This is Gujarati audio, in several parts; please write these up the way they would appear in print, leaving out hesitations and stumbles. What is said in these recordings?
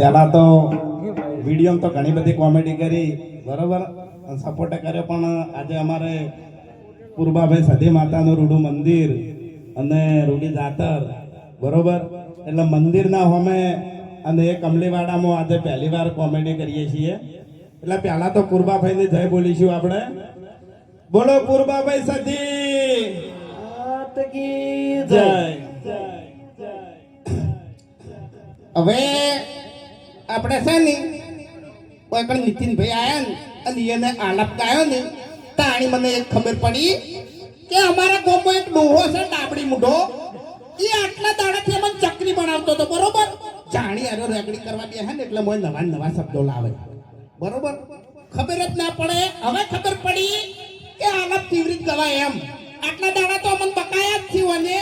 પહેલા તો વિડીયોમાં તો ઘણી બધી કોમેડી કરી બરોબર સપોર્ટ કર્યો પણ આજે અમારે પૂર્વાભાઈ સધી માતાનું રૂડું મંદિર અને રૂડી જાતર બરોબર એટલે મંદિરના હોમે અને એ કમલીવાડામાં આજે પહેલી વાર કોમેડી કરીએ છીએ એટલે પહેલા તો પૂર્વાભાઈને જય બોલીશું આપણે બોલો પૂર્વાભાઈ સધી જય હવે આપણે છે ને કોઈ પણ નીતિનભાઈ આયા ને અને એને આલાપ ગાયો ને તાણી મને એક ખબર પડી કે અમારા ગામમાં એક ડોહો છે ડાબડી મૂઢો એ આટલા દાડાથી અમને ચકરી બનાવતો હતો બરોબર જાણી આરો રેકડી કરવા બેહે ને એટલે મોય નવા નવા શબ્દો લાવે બરોબર ખબર જ ના પડે હવે ખબર પડી કે આલાપ કેવી રીતે ગવાય એમ આટલા દાડા તો અમને બકાયા જ થયું અને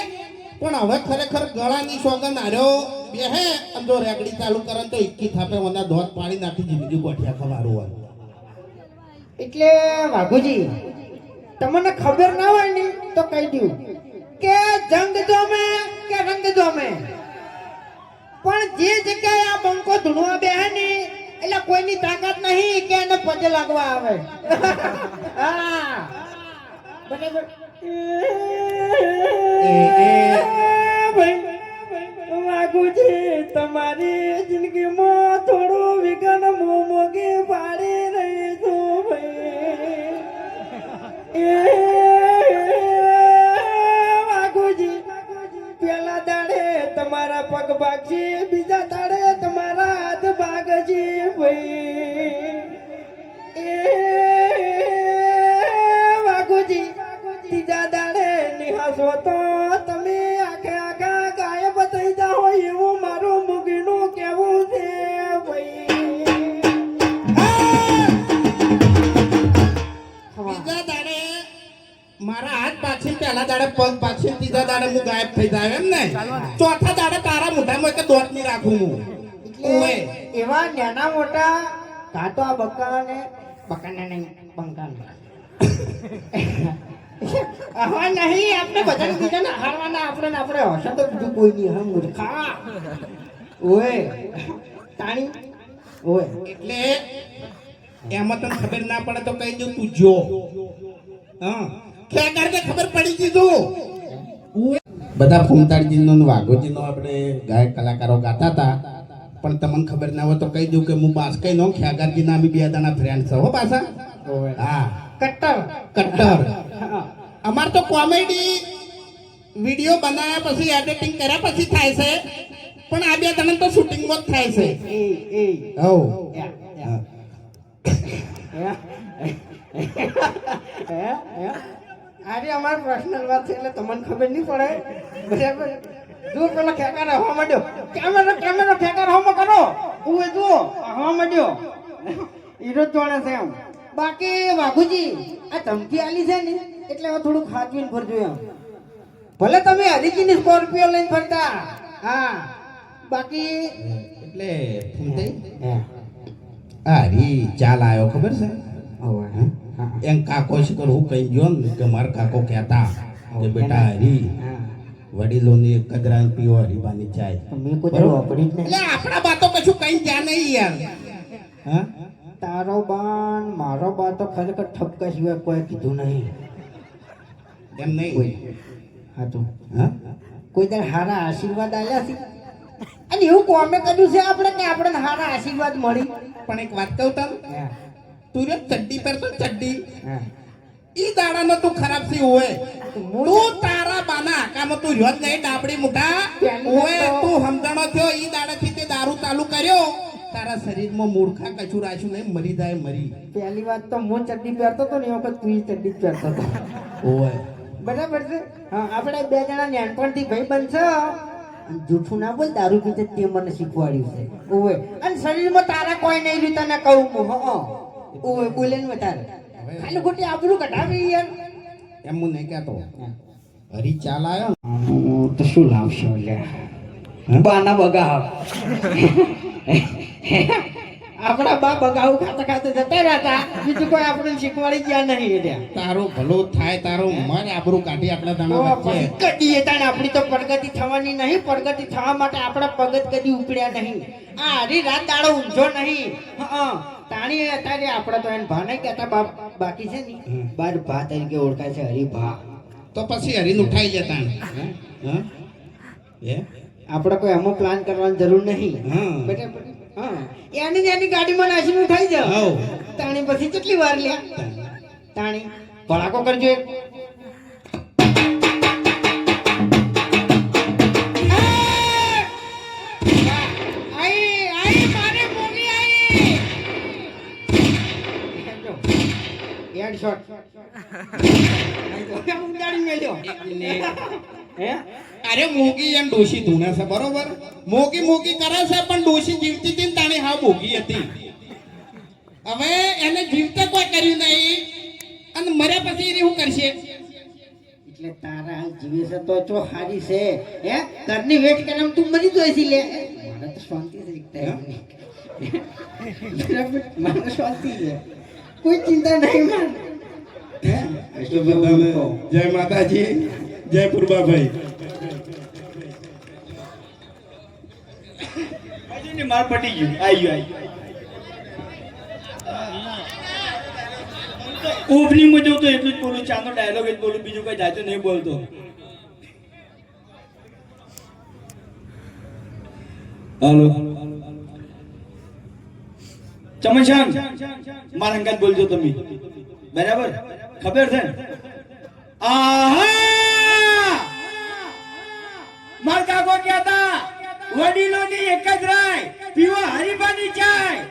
પણ હવે ખરેખર ગળાની સોગંદ આર્યો બેહે અને જો રેકડી ચાલુ કરે તો ઇક્કી થાપે મને દોત પાડી નાખી જિંદગી ગોઠિયા ખવારું હોય એટલે વાઘુજી તમને ખબર ના હોય ને તો કહી દઉં કે જંગ જોમે કે રંગ જોમે પણ જે જગ્યાએ આ બંકો ધૂણવા બેહે ને એટલે કોઈની તાકાત નહીં કે એને પગે લાગવા આવે હા બરાબર વાઘુજી તમારી જિંદગીમાં થોડું વિઘન મોમોગી પાડી રહી છું વાઘુજી પેલા દાડે તમારા પગ ભાગજી બીજા દાડે તમારા હાથ ભાગજી વાઘુજી ત્રીજા દાડે નિહાસો તો તમે આખે આખા ગાયબ થઈ જાઓ એવું મારું મુગીનું કેવું છે બીજા દાડે મારા હાથ પાછી પહેલા દાડે પગ પાછી ત્રીજા દાડે હું ગાયબ થઈ જાય એમ ને ચોથા દાડે તારા મોઢામાં કે દોટ ની રાખું હું એટલે એવા નાના મોટા કાતો આ બકાને નહીં બંકાને આવા નહીં આપણે બધાને બીજાને હારવાના આપણે હશે તો બીજું કોઈ નહીં હમ મૂર્ખા ઓય તાણી ઓય એટલે એમાં તને ખબર ના પડે તો કઈ દઉં તું જો હા ખેગાર કે ખબર પડી દીધું બધા ફૂમતાળજીનો વાઘોજીનો આપણે ગાયક કલાકારો ગાતા હતા પણ તમને ખબર ના હોય તો કહી દઉં કે હું બાસ્કઈ નો ખેગારજી ના બે જણા ફ્રેન્ડ છે હો પાછા હા કટ્ટર અમાર તો કોમેડી વિડિયો બનાવ્યા પછી એડિટિંગ કર્યા પછી થાય છે પણ આ બે જણા તો શૂટિંગમાં જ થાય છે હો આજે અમારી પર્સનલ વાત છે એટલે તમને ખબર નહીં પડે બરાબર જો પેલો ખેકાર હવા માંડ્યો કેમેરો ખેકાર હવા કરો હું જો હવા માંડ્યો હીરો જોડે છે એમ બાકી વાઘુજી આ ધમકી આલી છે ને એટલે હવે થોડું ખાચવીને ફરજો એમ ભલે તમે હરીકીની સ્કોર્પિયો લઈને ફરતા હા બાકી એટલે હરી ચાલ આવ્યો ખબર છે એમ કાકો શિકર હું કઈ ગયો ને કે મારા કાકો કહેતા કે બેટા હરી વડીલોની કદરા પીવો હરીબાની ચાય એટલે આપણા બાતો કશું કઈ જ્યાં નહીં યાર હા તારો બાન મારો બા તો ખરેખર ઠપકા સિવાય કોઈ કીધું નહીં એમ નહીં હા તો હા કોઈ દર હારા આશીર્વાદ આલ્યા છે અને એવું કોમે કર્યું છે આપણે કે આપણને હારા આશીર્વાદ મળી પણ એક વાત કહું તને તું રે ચડ્ડી પર તો ચડ્ડી ઈ દાડાનો તું ખરાબ થી હોય તું તારા બાના આકામાં તું રહ્યો જ નહીં ડાબડી મુઠા હોય તું સમજણો થયો ઈ દાડાથી તે દારૂ ચાલુ કર્યો તારા શરીરમાં મૂર્ખા કશું રાખ્યું નહીં મરી જાય મરી પહેલી વાત તો હું ચડ્ડી પહેરતો તો ને એ વખત તું ચડ્ડી જ પહેરતો હતો ઓય બરાબર છે હા આપણે બે જણા નાનપણથી ભાઈ બનશો જૂઠું ના બોલ દારૂ પીતે તે મને શીખવાડ્યું છે ઓય અને શરીરમાં તારા કોઈ નહીં રહ્યું તને કહું હું ઓય બોલે ને તારે ખાલી ખોટી આબરૂ કઢાવી યાર એમ હું નહીં કહેતો હરી ચાલ આવ્યો તો શું લાવશો લે બાના બગા આપણા બા બગાવું ખાતા ખાતા જતા રહ્યા હતા બીજું કોઈ આપણને શીખવાડી ગયા નહીં એટલે તારું ભલું થાય તારું મન આબરૂ કાઢી આપણા દાણા વચ્ચે કદી તાણ આપણી તો પ્રગતિ થવાની નહીં પ્રગતિ થવા માટે આપણા પગત કદી ઉપડ્યા નહીં આ હરી રાત દાડો ઊંઝો નહીં હા તાણી અત્યારે આપણે તો એને ભા નહીં કહેતા બાકી છે ને બાર ભા તરીકે ઓળખાય છે હરિભા તો પછી હરીને ઉઠાઈ જતા હા એ આપણે કોઈ એમાં પ્લાન કરવાની જરૂર નહીં હા. બરાબર હા એની ગાડીમાં નાસીને ઉઠાઈ જાવ હાઉ. તાણી પછી કેટલી વાર લ્યા તાણી ભડાકો કરજો એક હેડશોટ ઉડાડી મેલ્યો હે અરે મોગી એમ ડોશી ધૂણે છે બરોબર મોગી મોગી કરે છે પણ ડોશી જીવતી હતી ને તાણી હા મોગી હતી હવે એને જીવતે કોઈ કર્યું નહીં અને મર્યા પછી એને શું કરશે એટલે તારા હાલ જીવે છે તો ચો હારી છે હે ઘરની વેટ કરમ તું મરી જોઈ છે લે મારે તો શાંતિ છે એકતા બરાબર મારે શાંતિ છે કોઈ ચિંતા નહીં માર જય માતાજી જય પૂર્વાભાઈ માર પટી ગયું આવી ઓપનિંગ માં જવું તો એટલું જ બોલું ચાનો ડાયલોગ જ બોલું બીજું કઈ જાતે નહીં બોલતો હાલો ચમનશાન માર હંગાત બોલજો તમે બરાબર ખબર છે આહા માર કાકો કહેતા વડીલોની એક જ રાય પીવા હરીબાની ચાય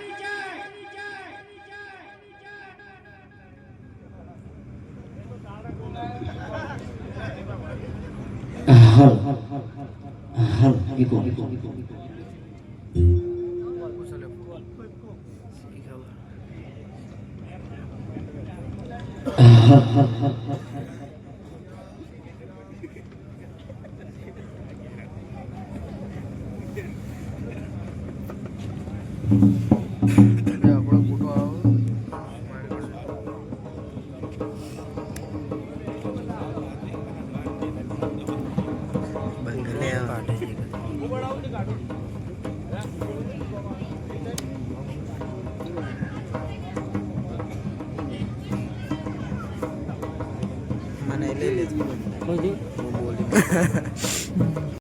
મને લઈ લેજો બોલી